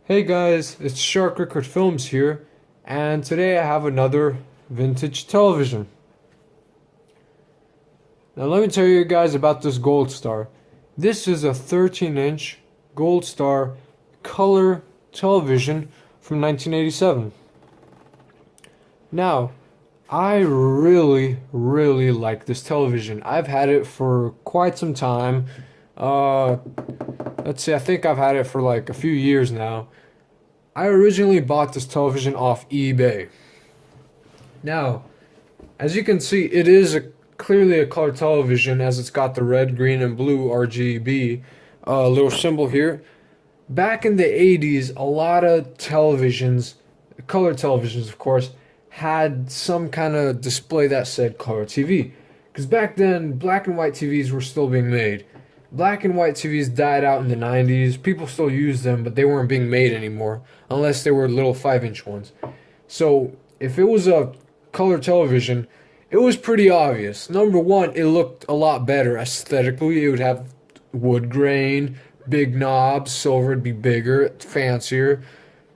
Hey guys, it's Shark Record Films here, and today I have another vintage television. Now let me tell you guys about this Goldstar. This is a 13-inch Goldstar color television from 1987. Now, I really like this television. I've had it for quite some time. Uh, let's see, I think I've had it for like a few years now. I originally bought this television off eBay. Now, as you can see, it is clearly a color television as it's got the red, green, and blue RGB little symbol here. Back in the 80s, a lot of televisions, color televisions of course, had some kind of display that said color TV. Because back then, black and white TVs were still being made. Black and white TVs died out in the 90s. People still used them, but they weren't being made anymore, unless they were little 5-inch ones. So, if it was a color television, it was pretty obvious. Number one, it looked a lot better aesthetically. It would have wood grain, big knobs, silver would be bigger, fancier.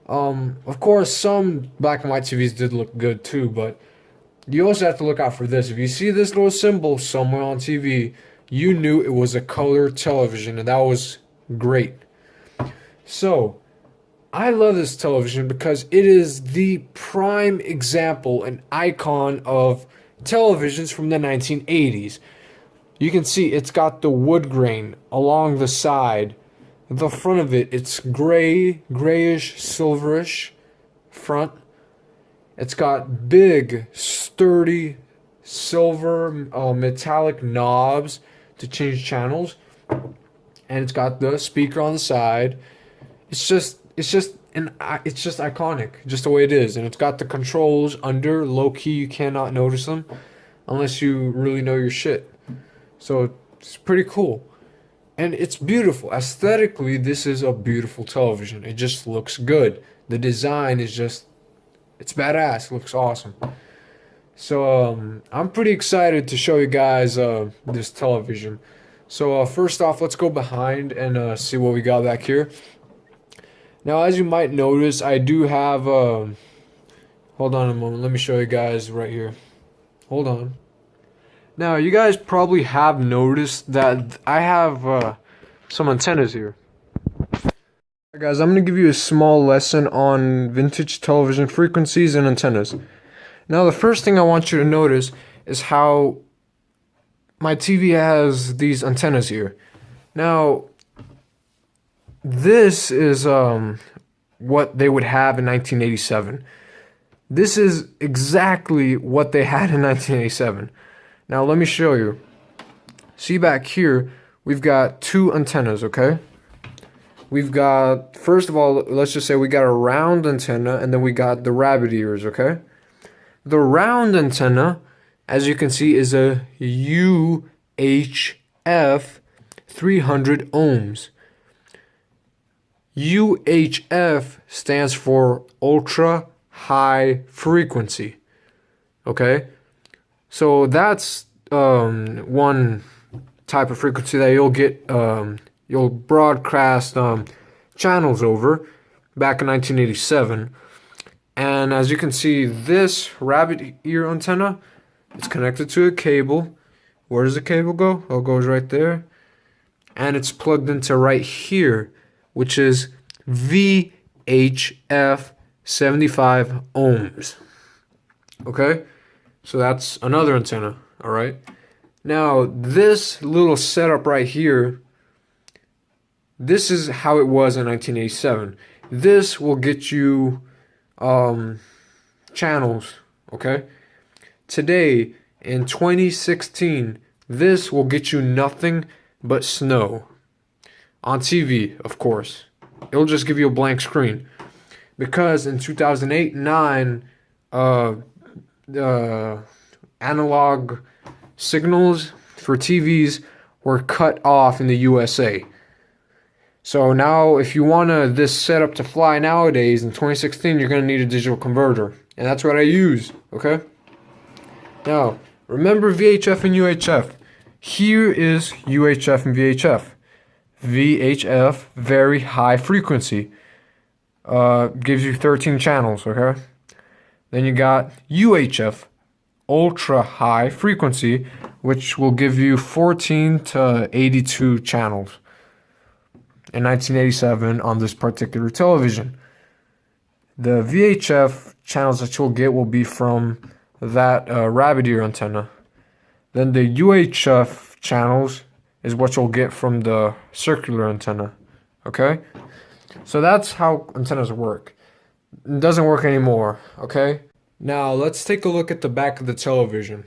Of course, some black and white TVs did look good too, but you also have to look out for this. If you see this little symbol somewhere on TV, you knew it was a color television, and that was great. So, I love this television because it is the prime example, an icon of televisions from the 1980s. You can see it's got the wood grain along the side. The front of it, it's grayish, silverish front. It's got big, sturdy, silver metallic knobs to change channels, and it's got the speaker on the side. It's just iconic, just the way it is, and it's got the controls under low key. You cannot notice them unless you really know your shit. So it's pretty cool, and it's beautiful aesthetically. This is a beautiful television. It just looks good. The design is just, it's badass. It looks awesome. So I'm pretty excited to show you guys this television. So first off, let's go behind and see what we got back here. Now, as you might notice, I do have hold on a moment. Let me show you guys right here. Hold on. Now, you guys probably have noticed that I have some antennas here. Alright guys, I'm going to give you a small lesson on vintage television frequencies and antennas. Now, the first thing I want you to notice is how my TV has these antennas here. Now, this is what they would have in 1987. This is exactly what they had in 1987. Now, let me show you. See back here, we've got two antennas, okay? We've got, first of all, let's just say we got a round antenna, and then we got the rabbit ears, okay? The round antenna, as you can see, is a UHF 300 ohms. UHF stands for ultra high frequency. Okay? So that's one type of frequency that you'll get, you'll broadcast channels over back in 1987. And as you can see, this rabbit ear antenna is connected to a cable. Where does the cable go? Oh, it goes right there. And it's plugged into right here, which is VHF 75 ohms. Okay? So that's another antenna, all right? Now, this little setup right here, this is how it was in 1987. This will get you channels, okay? Today, in 2016, this will get you nothing but snow. On TV, of course. It'll just give you a blank screen. Because in 2008-9, analog signals for TVs were cut off in the USA. So now, if you want this setup to fly nowadays in 2016, you're going to need a digital converter. And that's what I use, okay? Now, remember VHF and UHF. Here is UHF and VHF. VHF, very high frequency. gives you 13 channels, okay? Then you got UHF, ultra high frequency, which will give you 14 to 82 channels in 1987 on this particular television. The VHF channels that you'll get will be from that rabbit ear antenna. Then the UHF channels is what you'll get from the circular antenna. Okay? So that's how antennas work. It doesn't work anymore, okay? Now let's take a look at the back of the television.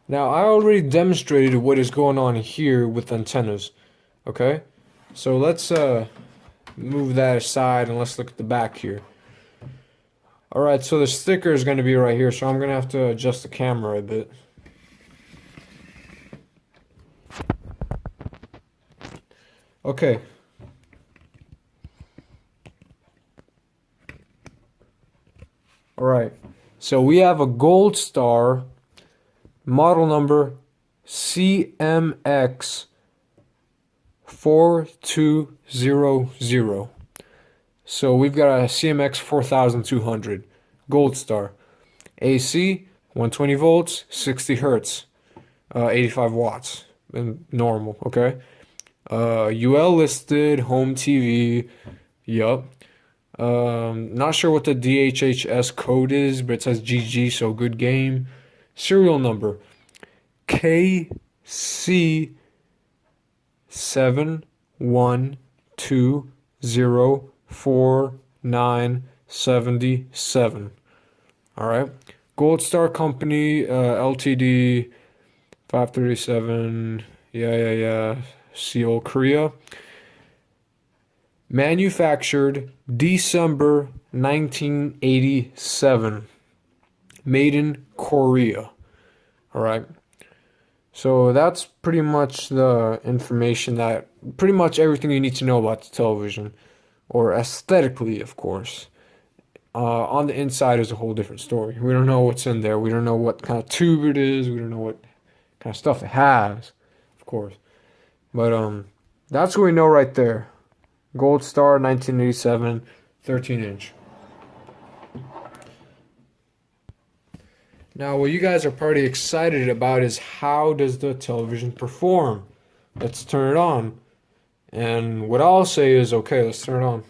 Now I already demonstrated what is going on here with antennas, okay? So let's move that aside and let's look at the back here. Alright, so the sticker is going to be right here, so I'm going to have to adjust the camera a bit. Okay. Alright, so we have a Goldstar model number CMX 4200. So we've got a CMX 4200 Goldstar. AC 120 volts, 60 hertz, 85 watts, and normal, okay? UL listed, home TV, yup. Not sure what the DHHS code is, but it says GG, so good game. Serial number KC71204977. All right. Goldstar Company, Ltd. 537. Yeah. Seoul, Korea. Manufactured December 1987. Made in Korea. All right. So that's pretty much the information pretty much everything you need to know about the television, or aesthetically, of course. On the inside is a whole different story. We don't know what's in there. We don't know what kind of tube it is. We don't know what kind of stuff it has, of course. But that's what we know right there. Goldstar 1987, 13-inch. Now, what you guys are pretty excited about is how does the television perform? Let's turn it on. And what I'll say is, okay, let's turn it on.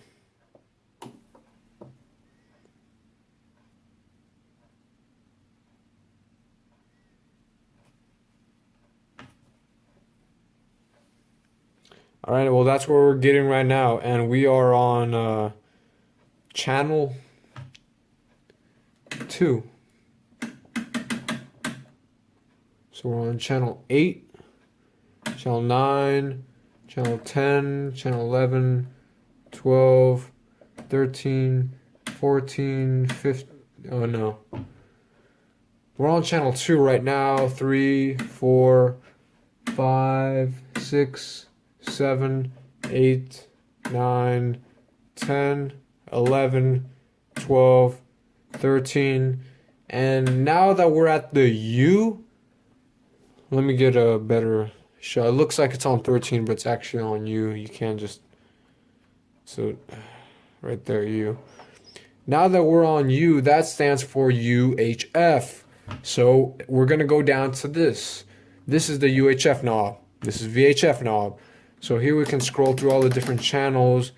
All right, well, that's what we're getting right now. And we are on channel 2. So we're on channel 8, channel 9, channel 10, channel 11, 12, 13, 14, 15. Oh no. We're on channel 2 right now. 3, 4, 5, 6, 7, 8, 9, 10, 11, 12, 13. And now that we're at the U, let me get a better shot. It looks like it's on 13, but it's actually on U. You can't just... So, right there, U. Now that we're on U, that stands for UHF. So, we're going to go down to this. This is the UHF knob. This is VHF knob. So, here we can scroll through all the different channels.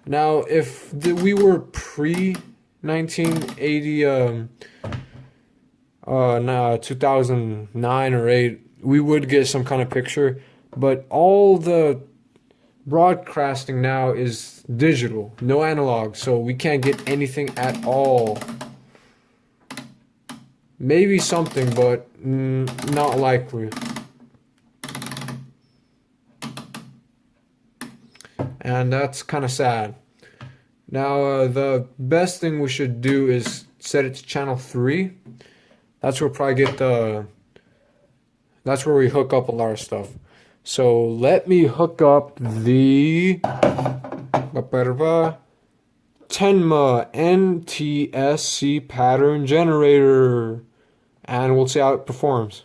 Now, if we were pre-1980... 2009 or 8, we would get some kind of picture, but all the broadcasting now is digital, no analog, so we can't get anything at all. Maybe something, but not likely. And that's kind of sad. Now, the best thing we should do is set it to channel 3. That's where we'll probably get that's where we hook up a lot of stuff. So let me hook up the Tenma NTSC pattern generator, and we'll see how it performs.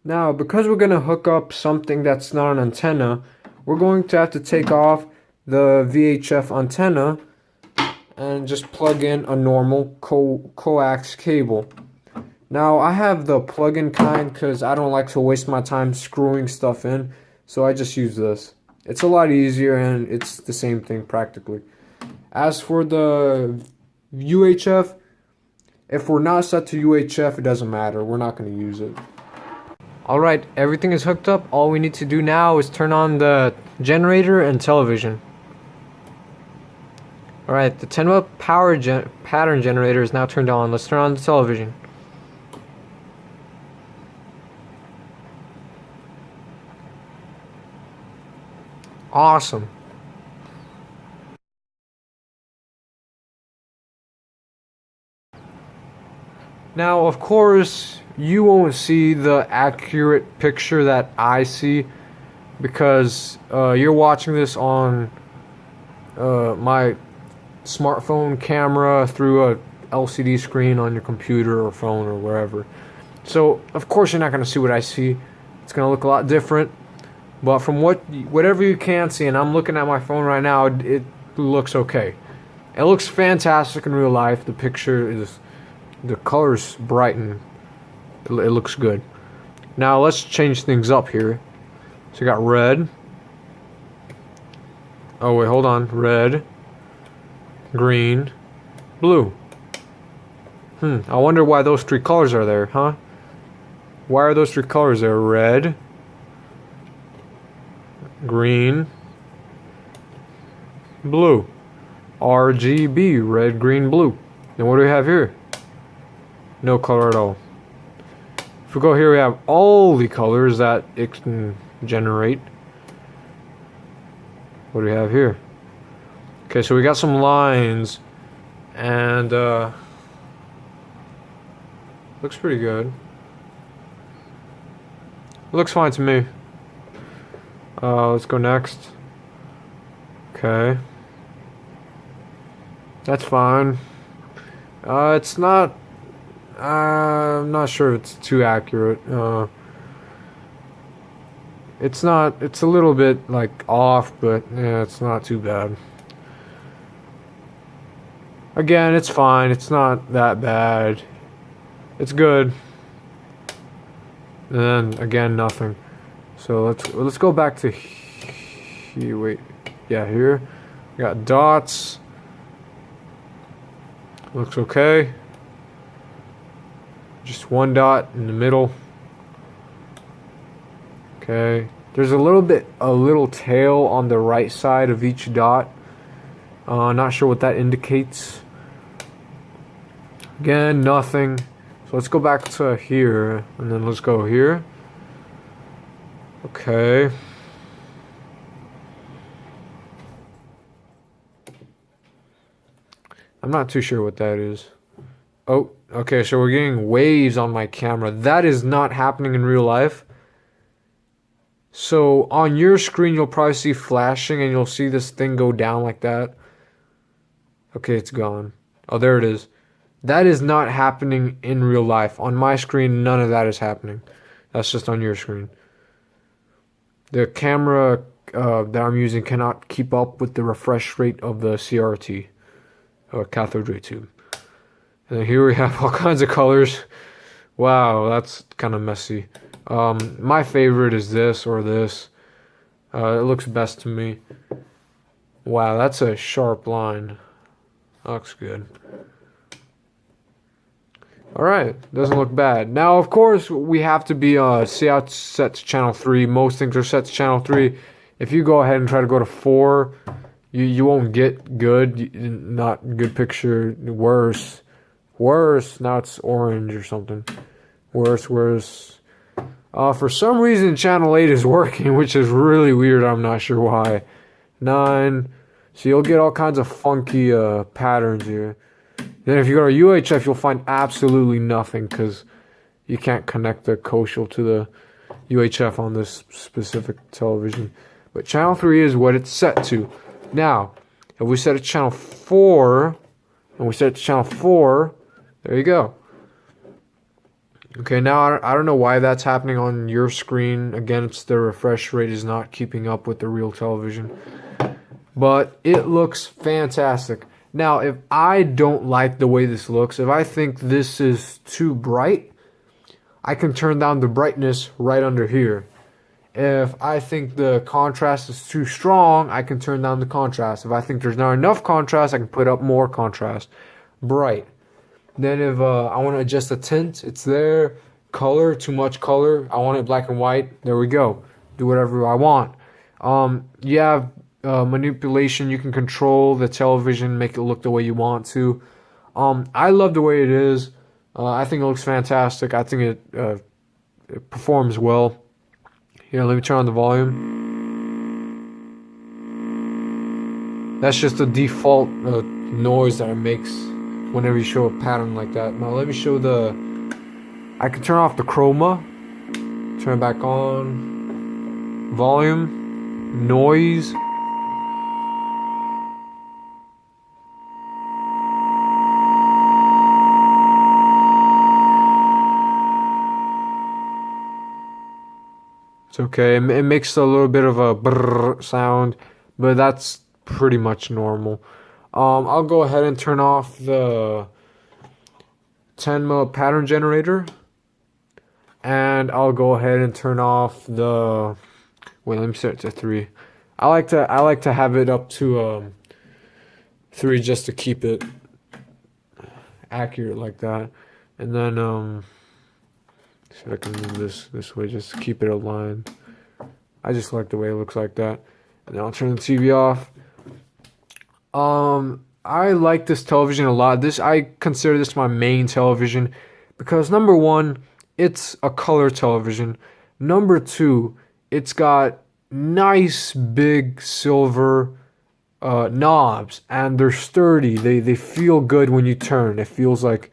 Now, because we're going to hook up something that's not an antenna, we're going to have to take off the VHF antenna and just plug in a normal coax cable. Now, I have the plug-in kind because I don't like to waste my time screwing stuff in, so I just use this. It's a lot easier and it's the same thing practically. As for the UHF, if we're not set to UHF, it doesn't matter. We're not going to use it. Alright, everything is hooked up. All we need to do now is turn on the generator and television. Alright, the 10-watt power pattern generator is now turned on. Let's turn on the television. Awesome. Now, of course, you won't see the accurate picture that I see because you're watching this on my smartphone camera through a LCD screen on your computer or phone or wherever. So, of course, you're not going to see what I see. It's going to look a lot different. But from whatever you can see, and I'm looking at my phone right now, it looks okay. It looks fantastic in real life. The picture is, the colors brighten. It looks good. Now let's change things up here. So you got red. Oh wait, hold on. Red, green, blue. I wonder why those three colors are there, huh? Why are those three colors there? Red, green, blue. RGB, red, green, blue. And what do we have here? No color at all. If we go here, we have all the colors that it can generate. What do we have here? Okay, so we got some lines, and looks pretty good. Looks fine to me. Let's go next. Okay. That's fine. It's not... I'm not sure if it's too accurate. It's not... It's a little bit, like, off, but, yeah, it's not too bad. Again, it's fine. It's not that bad. It's good. And then, again, nothing. So, let's go back to here. Wait. Yeah, here. We got dots. Looks okay. Just one dot in the middle. Okay. There's a little tail on the right side of each dot. Not sure what that indicates. Again, nothing. So let's go back to here, and then let's go here. Okay. I'm not too sure what that is. Oh, okay, so we're getting waves on my camera. That is not happening in real life. So on your screen, you'll probably see flashing, and you'll see this thing go down like that. Okay, it's gone. Oh, there it is. That is not happening in real life. On my screen, none of that is happening. That's just on your screen. The camera that I'm using cannot keep up with the refresh rate of the CRT. Cathode ray tube. And here we have all kinds of colors. Wow, that's kind of messy. My favorite is this or this. It looks best to me. Wow, that's a sharp line. Looks good. Alright, doesn't look bad. Now, of course, we have to be, see how it's set to channel 3. Most things are set to channel 3. If you go ahead and try to go to 4, you won't get good, not good picture, worse. Now it's orange or something. Worse. For some reason, channel 8 is working, which is really weird. I'm not sure why. 9. So you'll get all kinds of funky patterns here. Then if you go to UHF, you'll find absolutely nothing because you can't connect the coaxial to the UHF on this specific television. But channel 3 is what it's set to. Now, if we set it to channel 4, and we set it to channel 4, there you go. Okay, now I don't know why that's happening on your screen. Again, it's the refresh rate is not keeping up with the real television. But it looks fantastic. Now, if I don't like the way this looks, if I think this is too bright, I can turn down the brightness right under here. If I think the contrast is too strong, I can turn down the contrast. If I think there's not enough contrast, I can put up more contrast. Bright. Then if I want to adjust the tint, it's there. Color, too much color. I want it black and white. There we go. Do whatever I want. You have manipulation. You can control the television, make it look the way you want to. I love the way it is. I think it looks fantastic. I think it performs well. Here, let me turn on the volume. That's just the default noise that it makes whenever you show a pattern like that. Now let me show I can turn off the chroma, turn it back on, volume, noise. It's okay. It makes a little bit of a brrr sound, but that's pretty much normal. I'll go ahead and turn off the 10 mil pattern generator, and I'll go ahead and turn off the. Wait, let me set it to 3. I like to have it up to 3 just to keep it accurate like that, and then see if I can move this way just to keep it aligned. I just like the way it looks like that. And then I'll turn the TV off. I like this television a lot. I consider this my main television because number one, it's a color television. Number two, it's got nice big silver knobs, and they're sturdy. They feel good when you turn. It feels like,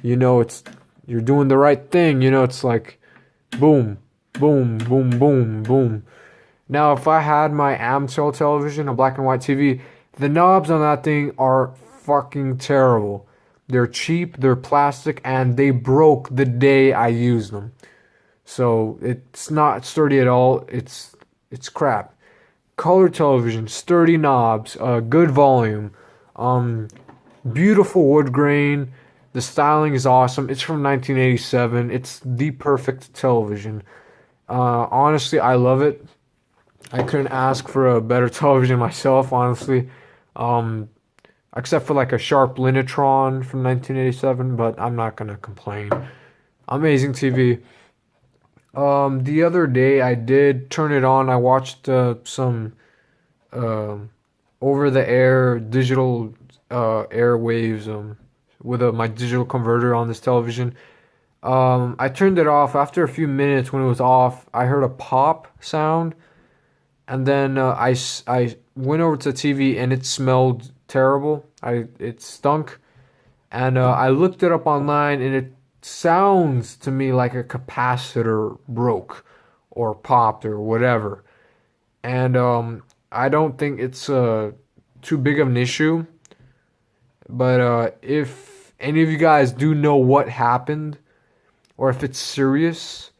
you're doing the right thing. It's like boom, boom, boom, boom, boom. Now, if I had my Amtel television, a black and white TV, the knobs on that thing are fucking terrible. They're cheap, they're plastic, and they broke the day I used them. So it's not sturdy at all. It's crap. Color television, sturdy knobs, good volume, beautiful wood grain. The styling is awesome. It's from 1987. It's the perfect television. Honestly, I love it. I couldn't ask for a better television myself, honestly. Except for like a Sharp Linetron from 1987, but I'm not gonna complain. Amazing TV. The other day I did turn it on. I watched some over-the-air digital airwaves with my digital converter on this television. I turned it off. After a few minutes when it was off, I heard a pop sound, and then I went over to the TV and it smelled terrible. It stunk, and I looked it up online, and it sounds to me like a capacitor broke or popped or whatever. And I don't think it's too big of an issue. But if any of you guys do know what happened, or if it's serious,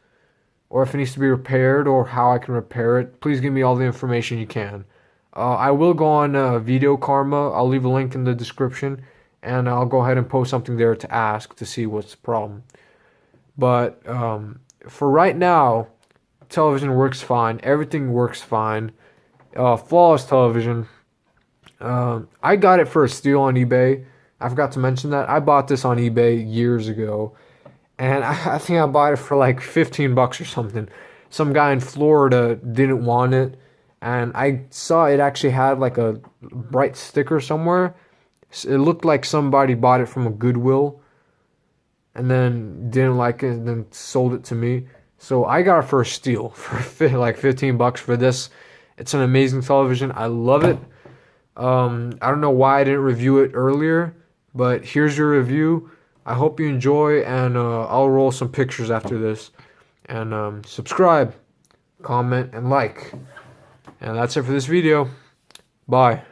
or if it needs to be repaired, or how I can repair it, please give me all the information you can. I will go on Video Karma. I'll leave a link in the description, and I'll go ahead and post something there to ask to see what's the problem. But for right now, television works fine. Everything works fine. Flawless television. I got it for a steal on eBay. I forgot to mention that. I bought this on eBay years ago, and I think I bought it for like $15 or something. Some guy in Florida didn't want it, and I saw it actually had like a bright sticker somewhere. It looked like somebody bought it from a Goodwill and then didn't like it and then sold it to me. So I got it for a steal for like $15 for this. It's an amazing television. I love it. I don't know why I didn't review it earlier, but here's your review. I hope you enjoy, and I'll roll some pictures after this. And subscribe, comment, and like. And that's it for this video. Bye.